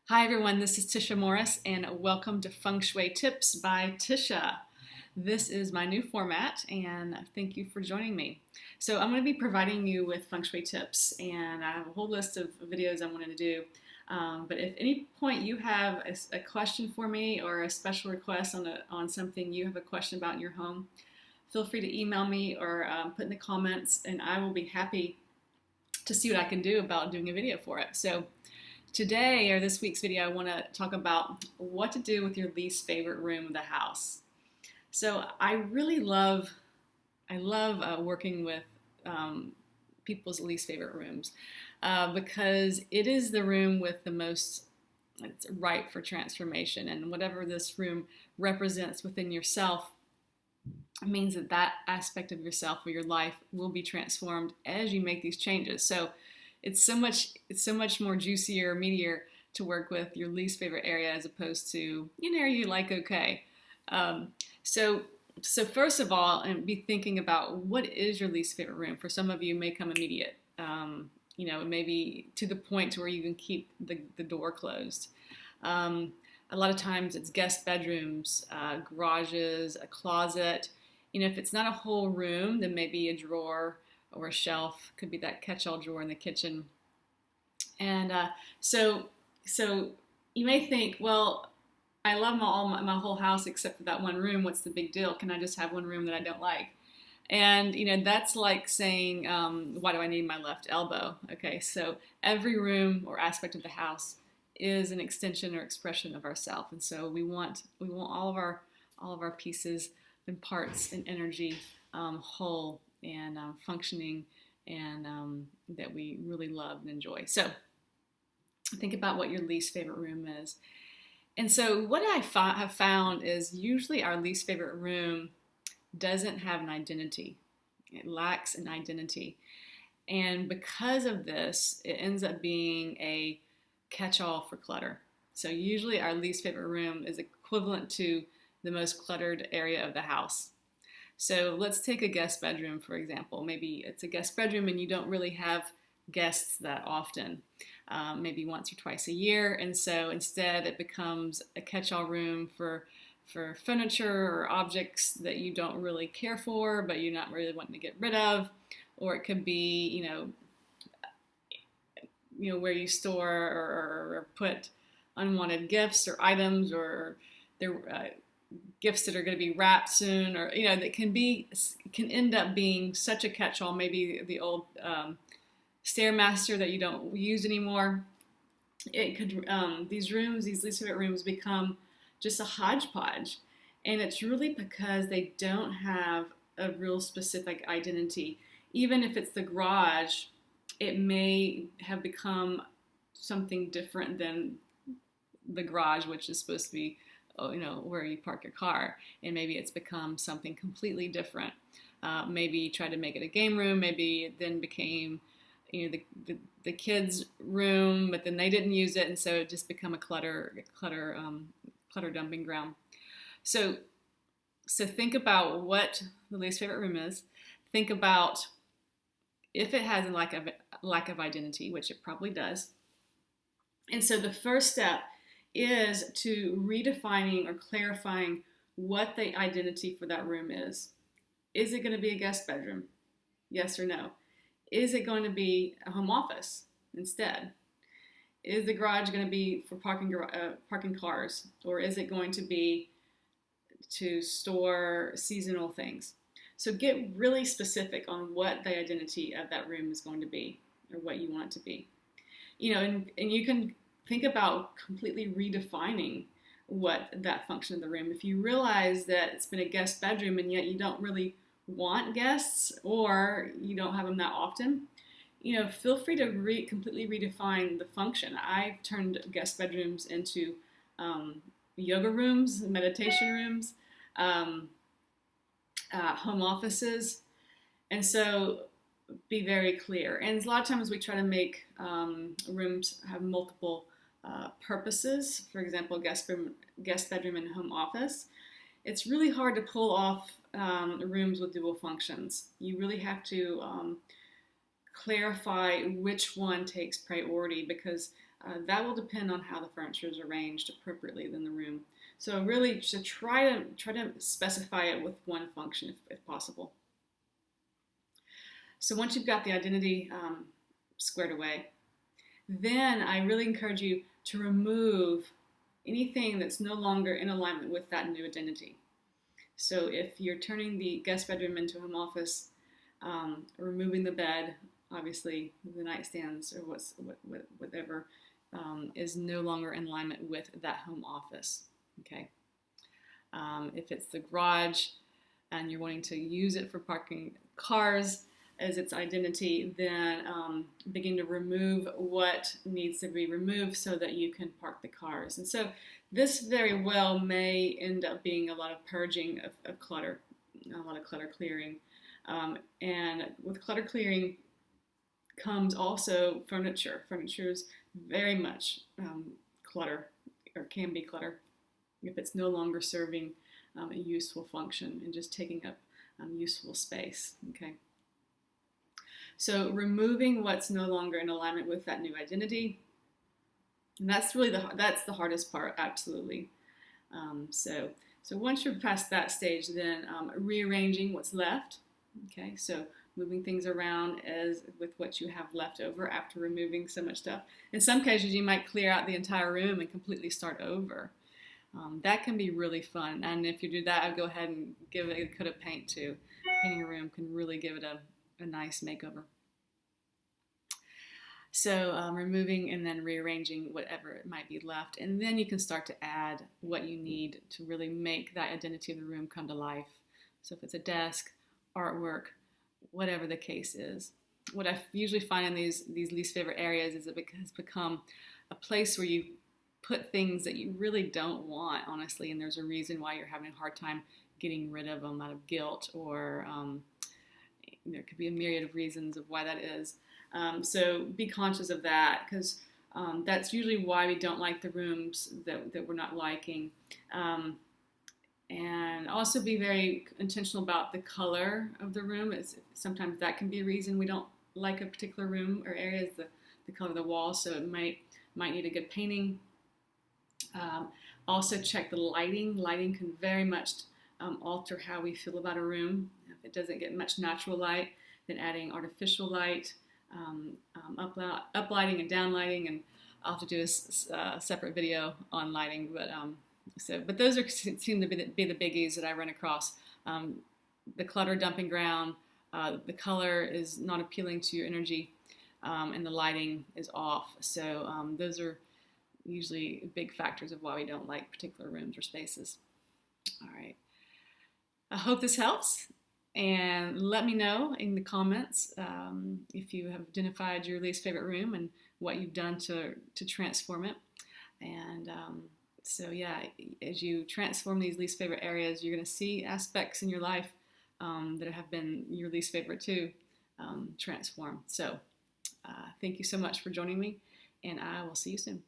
Hi everyone, this is Tisha Morris and welcome to Feng Shui Tips by Tisha. This is my new format and thank you for joining me. So I'm going to be providing you with Feng Shui tips and I have a whole list of videos I'm going to do. But if any point you have a question for me or a special request on something you have a question about in your home, feel free to email me or put in the comments and I will be happy to see what I can do about doing a video for it. So today, or this week's video, I want to talk about what to do with your least favorite room of the house. So I really love working with people's least favorite rooms because it is the room with the most, it's ripe for transformation, and whatever this room represents within yourself means that that aspect of yourself or your life will be transformed as you make these changes. So it's so much more juicier, meatier to work with your least favorite area as opposed to an area you like okay. Um, so so first of all, and be thinking about what is your least favorite room. For some of you, it may come immediate. Maybe to the point to where you can keep the door closed. A lot of times it's guest bedrooms, garages, a closet. If it's not a whole room, then maybe a drawer or a shelf. Could be that catch-all drawer in the kitchen. And so you may think, well, I love my whole house except for that one room. What's the big deal? Can I just have one room that I don't like? And that's like saying, why do I need my left elbow? Okay, so every room or aspect of the house is an extension or expression of ourself, and so we want all of our pieces and parts and energy whole and functioning, and that we really love and enjoy. So think about what your least favorite room is. And so what I have found is usually our least favorite room doesn't have an identity. It lacks an identity. And because of this, it ends up being a catch-all for clutter. So usually our least favorite room is equivalent to the most cluttered area of the house. So let's take a guest bedroom, for example. Maybe it's a guest bedroom and you don't really have guests that often, maybe once or twice a year. And so instead it becomes a catch-all room for furniture or objects that you don't really care for, but you're not really wanting to get rid of. Or it could be, where you store or put unwanted gifts or items, or gifts that are going to be wrapped soon, or that can end up being such a catch-all. Maybe the old Stairmaster that you don't use anymore. It could these least favorite rooms become just a hodgepodge, and it's really because they don't have a real specific identity. Even if it's the garage, it may have become something different than the garage, which is supposed to be where you park your car, and maybe it's become something completely different. Maybe you tried to make it a game room, maybe it then became the kids' room, but then they didn't use it, and so it just become a clutter dumping ground. So think about what the least favorite room is. Think about if it has a lack of identity, which it probably does. And so the first step is to redefining or clarifying what the identity for that room is. Is it going to be a guest bedroom? Yes or no? Is it going to be a home office instead? Is the garage going to be for parking cars, or is it going to be to store seasonal things? So get really specific on what the identity of that room is going to be, or what you want it to be. And you can think about completely redefining what that function of the room. If you realize that it's been a guest bedroom and yet you don't really want guests, or you don't have them that often, feel free to completely redefine the function. I've turned guest bedrooms into yoga rooms, meditation rooms, home offices, and so be very clear. And a lot of times we try to make rooms have multiple purposes. For example, guest bedroom and home office. It's really hard to pull off rooms with dual functions. You really have to clarify which one takes priority, because that will depend on how the furniture is arranged appropriately in the room. So really, to try to specify it with one function if possible. So once you've got the identity squared away, then I really encourage you to remove anything that's no longer in alignment with that new identity. So if you're turning the guest bedroom into a home office, removing the bed, obviously the nightstands or whatever is no longer in alignment with that home office. Okay. If it's the garage and you're wanting to use it for parking cars as its identity, then begin to remove what needs to be removed so that you can park the cars. And so this very well may end up being a lot of purging of clutter, a lot of clutter clearing. And with clutter clearing comes also furniture. Furniture is very much clutter, or can be clutter, if it's no longer serving a useful function and just taking up useful space. Okay. So removing what's no longer in alignment with that new identity, and that's really the hardest part, absolutely. So once you're past that stage, then rearranging what's left. Okay, so moving things around as with what you have left over after removing so much stuff. In some cases, you might clear out the entire room and completely start over. That can be really fun, and if you do that, I'd go ahead and give it a coat of paint too. Painting a room can really give it a nice makeover. So removing and then rearranging whatever it might be left, and then you can start to add what you need to really make that identity of the room come to life. So if it's a desk, artwork, whatever the case is. What I usually find in these least favorite areas is it has become a place where you put things that you really don't want, honestly, and there's a reason why you're having a hard time getting rid of them out of guilt, or there could be a myriad of reasons of why that is. So be conscious of that, because that's usually why we don't like the rooms that we're not liking. And also be very intentional about the color of the room. Sometimes that can be a reason we don't like a particular room or area, is the color of the wall, so it might need a good painting. Also check the lighting. Lighting can very much alter how we feel about a room. If it doesn't get much natural light, then adding artificial light, uplighting and downlighting, and I'll have to do a separate video on lighting. But those seem to be the biggies that I run across. The clutter dumping ground, the color is not appealing to your energy, and the lighting is off. So those are usually big factors of why we don't like particular rooms or spaces. All right. I hope this helps, and let me know in the comments if you have identified your least favorite room and what you've done to transform it. And so yeah, as you transform these least favorite areas, you're going to see aspects in your life that have been your least favorite too transform. So thank you so much for joining me, and I will see you soon.